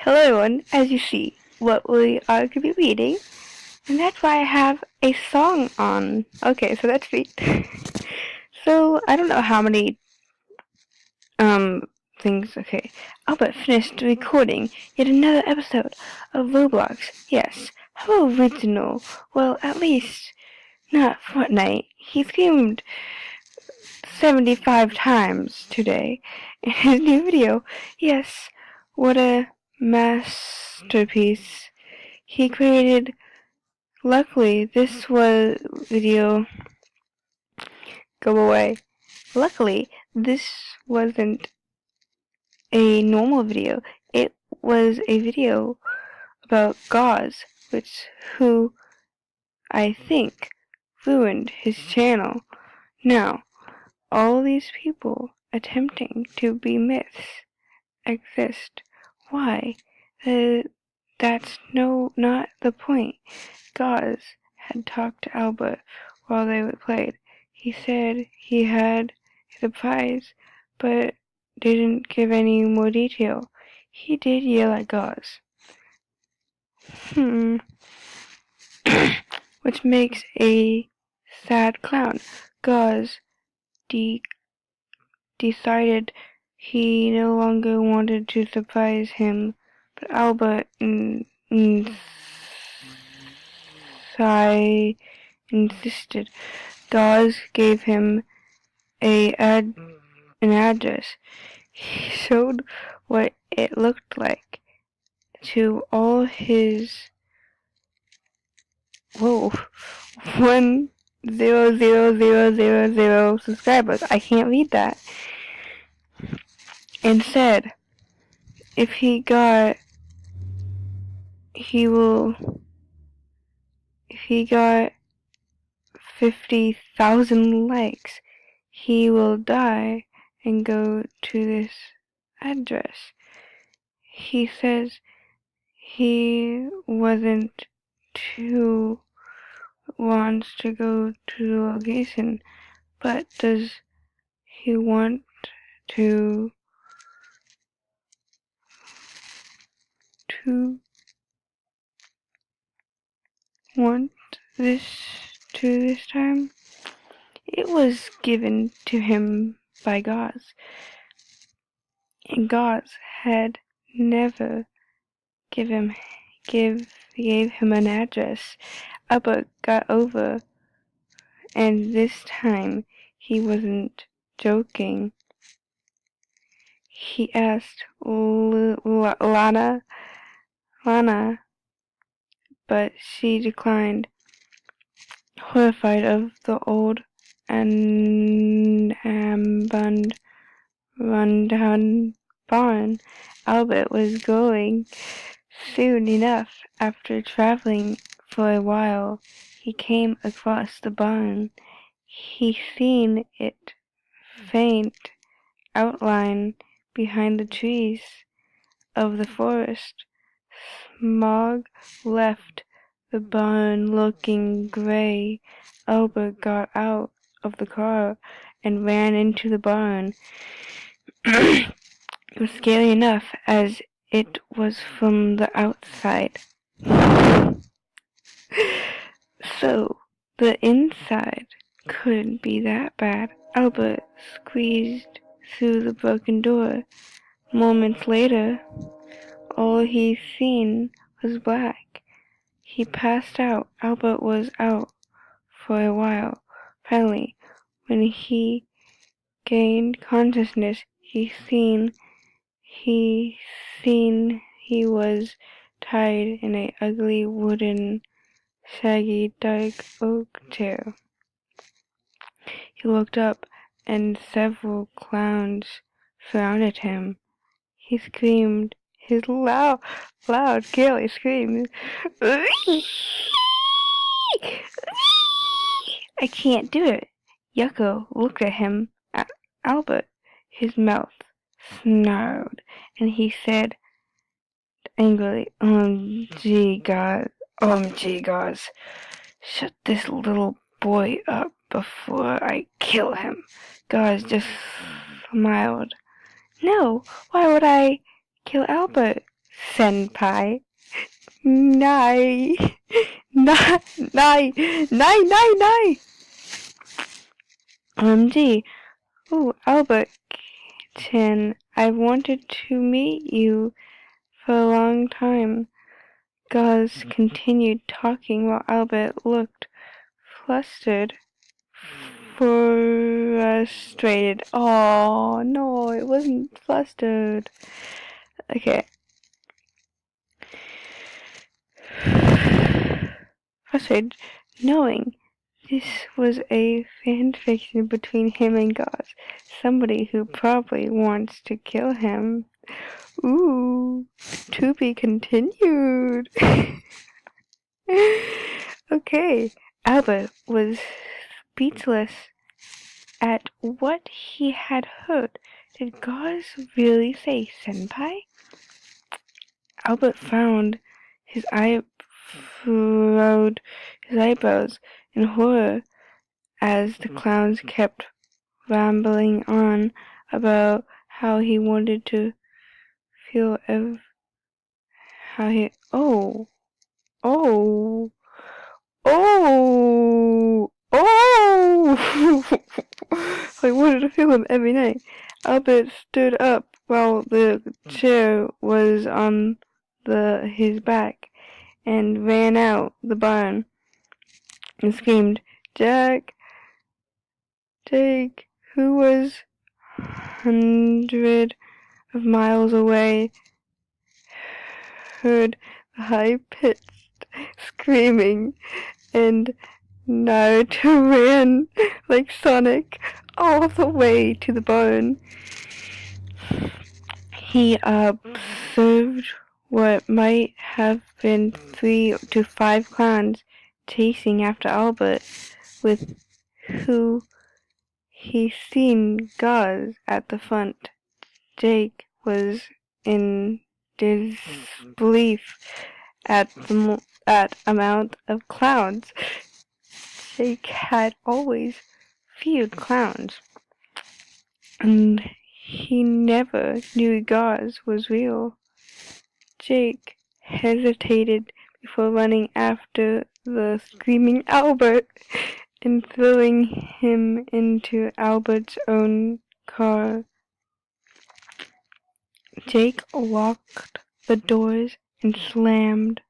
Hello everyone, as you see, what we are going to be reading, and that's why I have a song on. Okay, so that's sweet. So, I don't know how many, things, okay. Albert finished recording yet another episode of Roblox. Yes, how original. Well, at least, not Fortnite. He screamed 75 times today in his new video. Yes, what a masterpiece he created. Luckily, this was video. Go away. Luckily, this wasn't a normal video. It was a video about Gauze, who I think ruined his channel. Now, all these people attempting to be myths exist. Why? That's not the point. Gauze had talked to Albert while they played. He said he had a surprise, but didn't give any more detail. He did yell at Gauze. Which makes a sad clown. Gauze decided he no longer wanted to surprise him, but Albert insisted. Gauze gave him an address. He showed what it looked like to all his 1,000,000 subscribers. I can't read that. And said, if he got 50,000 likes, he will die and go to this address. He says he wants to go to the location, but does he want this time? It was given to him by Gauze, and Gauze had never gave him an address. Albert got over, and this time he wasn't joking. He asked Lana, but she declined, horrified of the old and rundown barn Albert was going. Soon enough, after traveling for a while, he came across the barn. He seen it faint outline behind the trees of the forest. Smog left the barn looking gray. Albert got out of the car and ran into the barn. It was scary enough as it was from the outside. So, the inside couldn't be that bad. Albert squeezed through the broken door. Moments later, all he seen was black. He passed out. Albert was out for a while. Finally, when he gained consciousness, he seen he was tied in an ugly wooden, shaggy dark oak chair. He looked up, and several clowns surrounded him. He screamed his loud, girly scream. I can't do it. Yucko looked at him, at Albert. His mouth snarled, and he said angrily, gee, Gauze, shut this little boy up before I kill him. Gauze just smiled. No, why would I kill Albert? senpai. Nai. Nai. Nai. Nai. Nai. Nai. OMG. Oh, Albert-chan, I've wanted to meet you for a long time. Gauze continued talking while Albert looked flustered, frustrated. Oh, no, it wasn't flustered. Okay. Frustrated, knowing this was a fanfiction between him and Gauze. Somebody who probably wants to kill him. Ooh, to be continued. Okay, Albert was speechless at what he had heard. Did Gauze really say senpai? Albert frowned his eyebrows in horror as the clowns kept rambling on about how he wanted to feel how he oh I wanted to feel him every night. Albert stood up while the chair was on his back and ran out the barn and screamed, Jack, Jake, who was hundred of miles away, heard the high-pitched screaming, and Naruto ran like Sonic all the way to the barn. He observed what might have been 3 to 5 clowns chasing after Albert, with who he seen Gauze at the front. Jake was in disbelief at the amount of clowns. Jake had always feared clowns, and he never knew Gauze was real. Jake hesitated before running after the screaming Albert and throwing him into Albert's own car. Jake locked the doors and slammed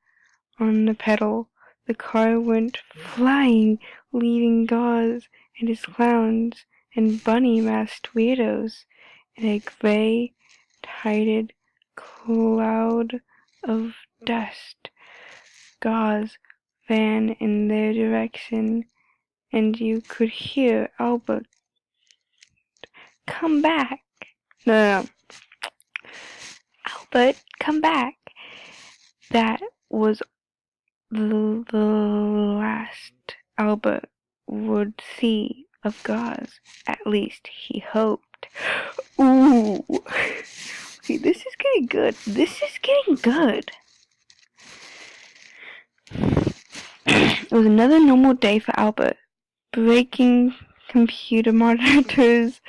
on the pedal. The car went flying, leaving Gauze and his clowns and bunny-masked weirdos in a gray, tided cloud of dust. Gauze ran in their direction, and you could hear Albert, come back. No. Albert, come back. That was the last Albert would see of Gauze. At least he hoped. Ooh. Okay, this is getting good. It was another normal day for Albert. Breaking computer monitors,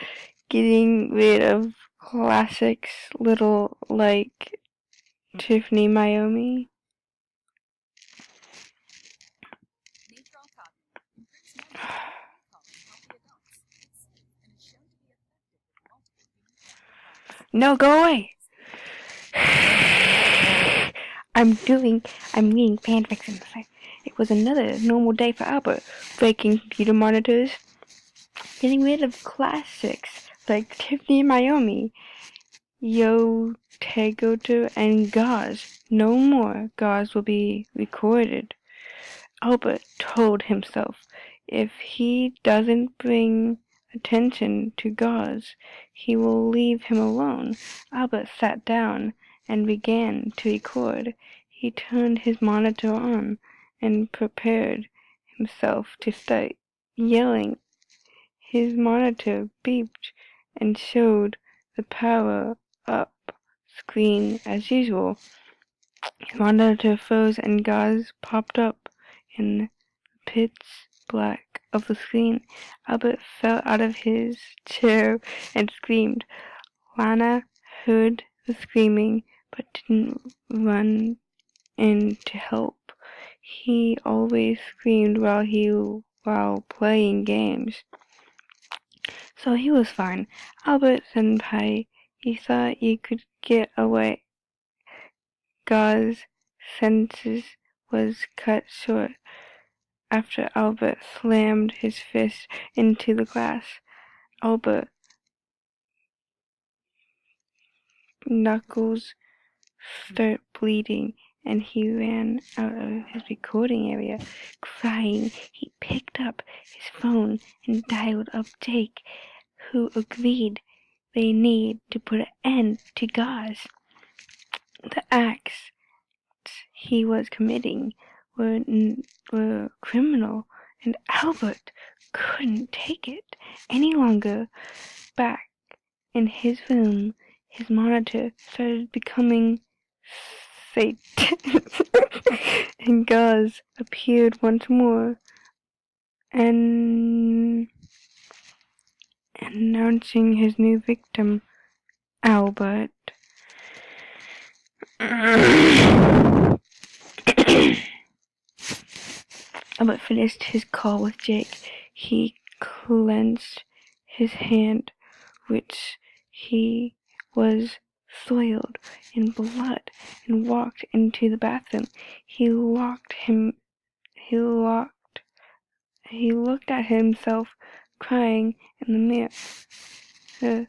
getting rid of classics little like Tiffany Miami. No, go away. I'm reading fanfiction. It was another normal day for Albert. Breaking computer monitors, getting rid of classics like Tiffany Miami, Yo Tegoto, and Gauze. No more Gauze will be recorded. Albert told himself, if he doesn't bring attention to Gauze, he will leave him alone. Albert sat down and began to record. He turned his monitor on and prepared himself to start yelling. His monitor beeped and showed the power up screen as usual. His monitor froze and Gauze popped up in the pitch black of the screen. Albert fell out of his chair and screamed. Lana heard the screaming, but didn't run in to help. He always screamed while playing games. So he was fine. Albert Senpai, he thought he could get away. Gau's senses was cut short after Albert slammed his fist into the glass. Albert knuckles start bleeding, and he ran out of his recording area. Crying, he picked up his phone and dialed up Jake, who agreed they need to put an end to Gauze. The acts he was committing were criminal, and Albert couldn't take it any longer. Back in his room, his monitor started becoming and Gauze appeared once more, and announcing his new victim, Albert. Albert finished his call with Jake. He clenched his hand, which he was soiled in blood, and walked into the bathroom. He looked at himself crying in the mirror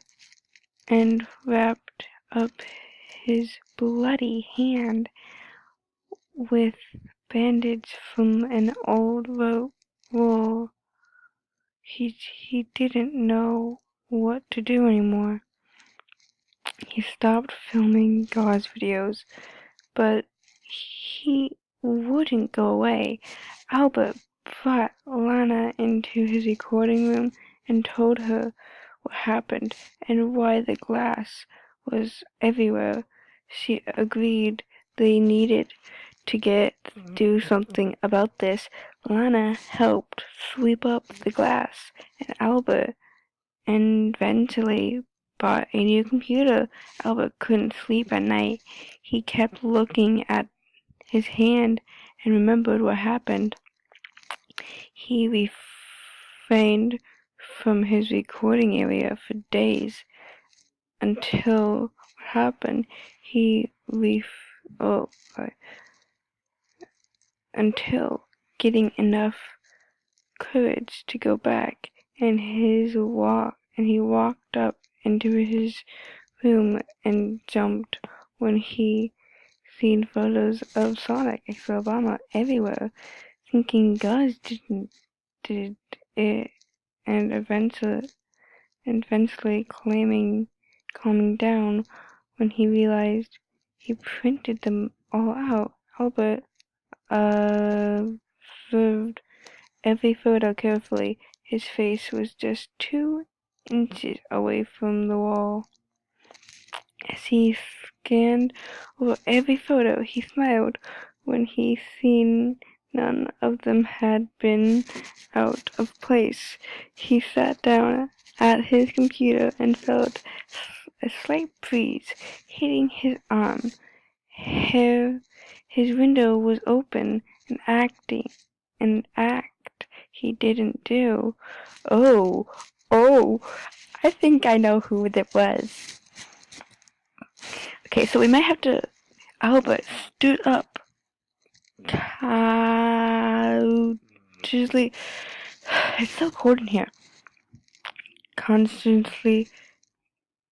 and wrapped up his bloody hand with bandage from an old roll. He didn't know what to do anymore. He stopped filming Gauze videos, but he wouldn't go away. Albert brought Lana into his recording room and told her what happened and why the glass was everywhere. She agreed they needed to do something about this. Lana helped sweep up the glass, and Albert eventually bought a new computer. Albert couldn't sleep at night. He kept looking at his hand and remembered what happened. He refrained from his recording area for days until what happened. Until getting enough courage to go back, and he walked up into his room and jumped when he seen photos of Sonic X Obama everywhere, thinking Gus did it, and eventually calming down when he realized he printed them all out. Albert observed every photo carefully. His face was just 2 inches away from the wall. As he scanned over every photo, he smiled when he seen none of them had been out of place. He sat down at his computer and felt a slight breeze hitting his arm. His window was open, an act he didn't do. Oh, I think I know who it was. Okay, so we might have to. Albert stood up cautiously. It's so cold in here. Constantly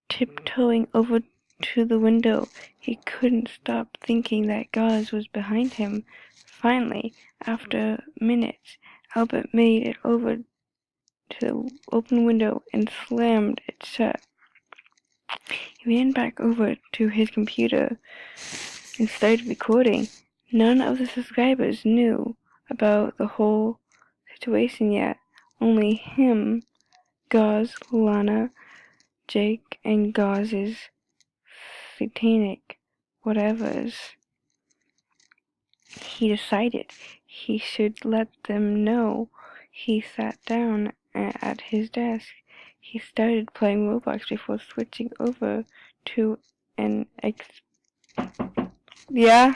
tiptoeing over to the window. He couldn't stop thinking that Gauze was behind him. Finally, after minutes, Albert made it over to the open window and slammed it shut. He ran back over to his computer and started recording. None of the subscribers knew about the whole situation yet. Only him, Gauze, Lana, Jake, and Gauze's satanic whatevers. He decided he should let them know. He sat down at his desk. He started playing Roblox before switching over to an Yeah?